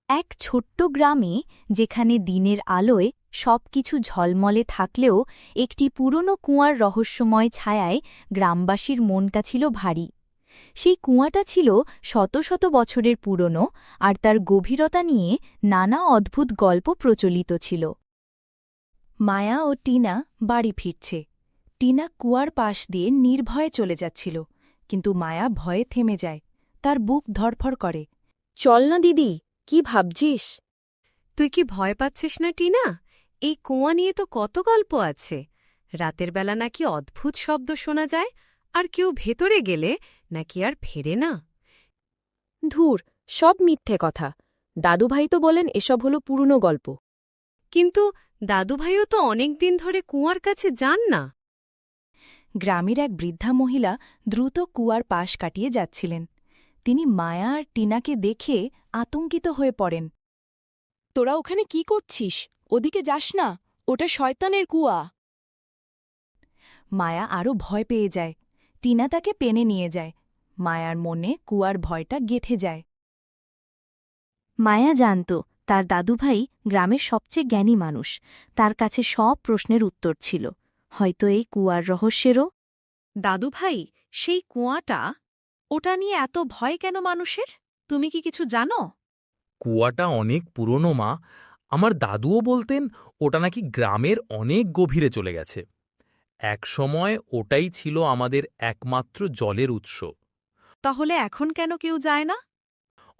এক ছোট্ট গ্রামে যেখানে দিনের আলোয় সবকিছু ঝলমলে থাকলেও একটি পুরনো কুঁয়ার রহস্যময় ছায়ায় গ্রামবাসীর মনটা ছিল ভারী। সেই কুঁয়াটা ছিল শত শত বছরের পুরনো, আর তার গভীরতা নিয়ে নানা অদ্ভুত গল্প প্রচলিত ছিল। মায়া ও টিনা বাড়ি ফিরছে। টিনা কুয়ার পাশ দিয়ে নির্ভয়ে চলে যাচ্ছিল, কিন্তু মায়া ভয়ে থেমে যায়। তার বুক ধড়ফড় করে। চল না দিদি, কি ভাবছিস? তুই কি ভয় পাচ্ছিস না টিনা? এই কুঁয়া নিয়ে তো কত গল্প আছে। রাতের বেলা নাকি অদ্ভুত শব্দ শোনা যায়, আর কেউ ভেতরে গেলে নাকি আর ফেরে না। ধুর, সব মিথ্যে কথা। দাদুভাই তো বলেন এসব হলো পুরনো গল্প। কিন্তু দাদুভাইও তো অনেক দিন ধরে কুঁয়ার কাছে যান না। গ্রামের এক বৃদ্ধা মহিলা দ্রুত কুয়ার পাশ কাটিয়ে যাচ্ছিলেন। তিনি মায়া আর টিনাকে দেখে আতঙ্কিত হয়ে পড়েন। তোরা ওখানে কি করছিস? ওদিকে যাস না, ওটা শয়তানের কুয়া। মায়া আরও ভয় পেয়ে যায়। টিনা তাকে টেনে নিয়ে যায়। মায়ার মনে কুয়ার ভয়টা গেঁথে যায়। মায়া জানত তার দাদুভাই গ্রামের সবচেয়ে জ্ঞানী মানুষ, তার কাছে সব প্রশ্নের উত্তর ছিল। হয়তো এই কুয়ার রহস্যেরও। দাদুভাই, সেই কুয়াটা, ওটা নিয়ে এত ভয় কেন মানুষের? তুমি কি কিছু জানো? কুয়াটা অনেক পুরনো মা। আমার দাদুও বলতেন ওটা নাকি গ্রামের অনেক গভীরে চলে গেছে। একসময় ওটাই ছিল আমাদের একমাত্র জলের উৎস। তাহলে এখন কেন কেউ যায় না?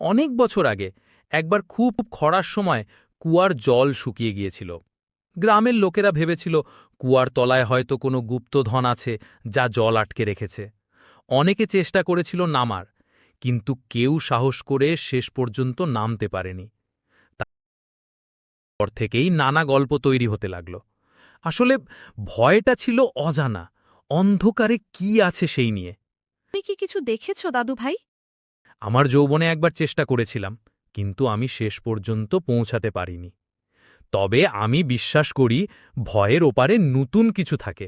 অনেক বছর আগে একবার খুব খরার সময় কুয়ার জল শুকিয়ে গিয়েছিল। গ্রামের লোকেরা ভেবেছিল কুয়ার তলায় হয়তো কোনো গুপ্তধন আছে যা জল আটকে রেখেছে। অনেকে চেষ্টা করেছিল নামার, কিন্তু কেউ সাহস করে শেষ পর্যন্ত নামতে পারেনি। তারপর থেকেই নানা গল্প তৈরি হতে লাগল। আসলে ভয়টা ছিল অজানা, অন্ধকারে কি আছে সেই নিয়ে। তুমি কি কিছু দেখেছ দাদুভাই? আমার যৌবনে একবার চেষ্টা করেছিলাম, কিন্তু আমি শেষ পর্যন্ত পৌঁছাতে পারিনি। তবে আমি বিশ্বাস করি ভয়ের ওপারে নতুন কিছু থাকে।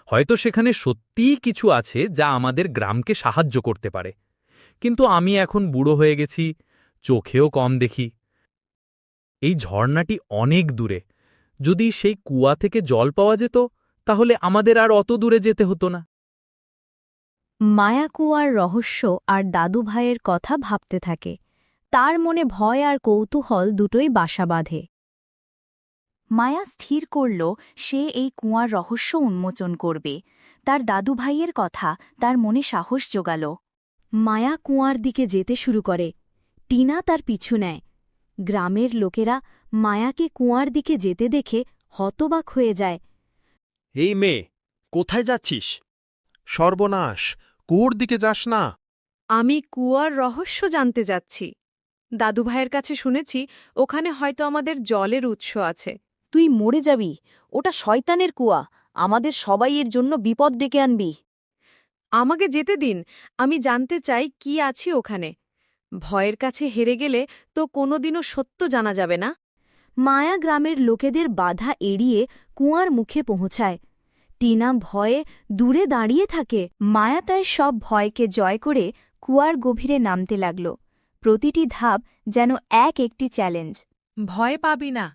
হয়তো সেখানে সত্যিই কিছু আছে যা আমাদের গ্রামকে সাহায্য করতে পারে। কিন্তু আমি এখন বুড়ো হয়ে গেছি, চোখেও কম দেখি। এই ঝর্ণাটি অনেক দূরে। যদি সেই কুয়া থেকে জল পাওয়া যেত, তাহলে আমাদের আর অত দূরে যেতে হতো না। মায়া কুয়ার রহস্য আর দাদুভাইয়ের কথা ভাবতে থাকে। তার মনে ভয় আর কৌতূহল দুটোই বাসা বাঁধে। মায়া স্থির করল সে এই কুয়ার রহস্য উন্মোচন করবে। তার দাদুভাইয়ের কথা তার মনে সাহস জোগাল। মায়া কুয়ার দিকে যেতে শুরু করে। টিনা তার পিছু নেয়। গ্রামের লোকেরা মায়াকে কুয়ার দিকে যেতে দেখে হতবাক হয়ে যায়। এই মেয়ে, কোথায় যাচ্ছিস? সর্বনাশ, কুয়োর দিকে যাস না। আমি কুয়ার রহস্য জানতে যাচ্ছি। দাদুভাইয়ের কাছে শুনেছি ওখানে হয়তো আমাদের জলের উৎস আছে। তুই মরে যাবি, ওটা শয়তানের কুয়া। আমাদের সবাইয়ের জন্য বিপদ ডেকে আনবি। আমাকে যেতে দিন, আমি জানতে চাই কি আছে ওখানে। ভয়ের কাছে হেরে গেলে তো কোনোদিনও সত্য জানা যাবে না। মায়া গ্রামের লোকেদের বাধা এড়িয়ে কুয়ার মুখে পৌঁছায়। টিনা ভয়ে দূরে দাঁড়িয়ে থাকে। মায়া তার সব ভয়কে জয় করে কুয়ার গভীরে নামতে লাগল। প্রতিটি ধাপ যেন একটি চ্যালেঞ্জ। ভয় পাবি না,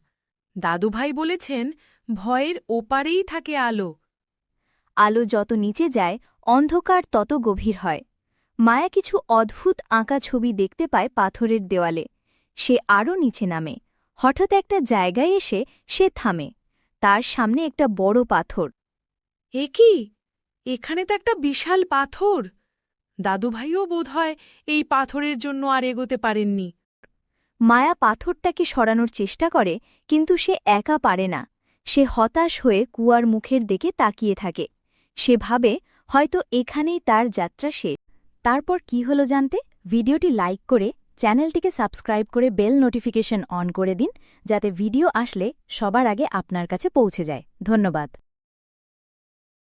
দাদুভাই বলেছেন ভয়ের ওপারেই থাকে আলো। আলো যত নিচে যায়, অন্ধকার তত গভীর হয়। মায়া কিছু অদ্ভুত আঁকা ছবি দেখতে পায় পাথরের দেওয়ালে। সে আরও নিচে নামে। হঠাৎ একটা জায়গায় এসে সে থামে। তার সামনে একটা বড় পাথর। এ কি? এখানে তো একটা বিশাল পাথর। দাদুভাইও বোধহয় এই পাথরের জন্য আর এগোতে পারেননি। মায়া পাথরটাকে সরানোর চেষ্টা করে, কিন্তু সে একা পারে না। সে হতাশ হয়ে কুয়ার মুখের দিকে তাকিয়ে থাকে। সে ভাবে হয়তো এখানেই তার যাত্রা শেষ। তারপর কি হলো জানতে ভিডিওটি লাইক করে চ্যানেলটিকে সাবস্ক্রাইব করে বেল নোটিফিকেশন অন করে দিন, যাতে ভিডিও আসলে সবার আগে আপনার কাছে পৌঁছে যায়। ধন্যবাদ।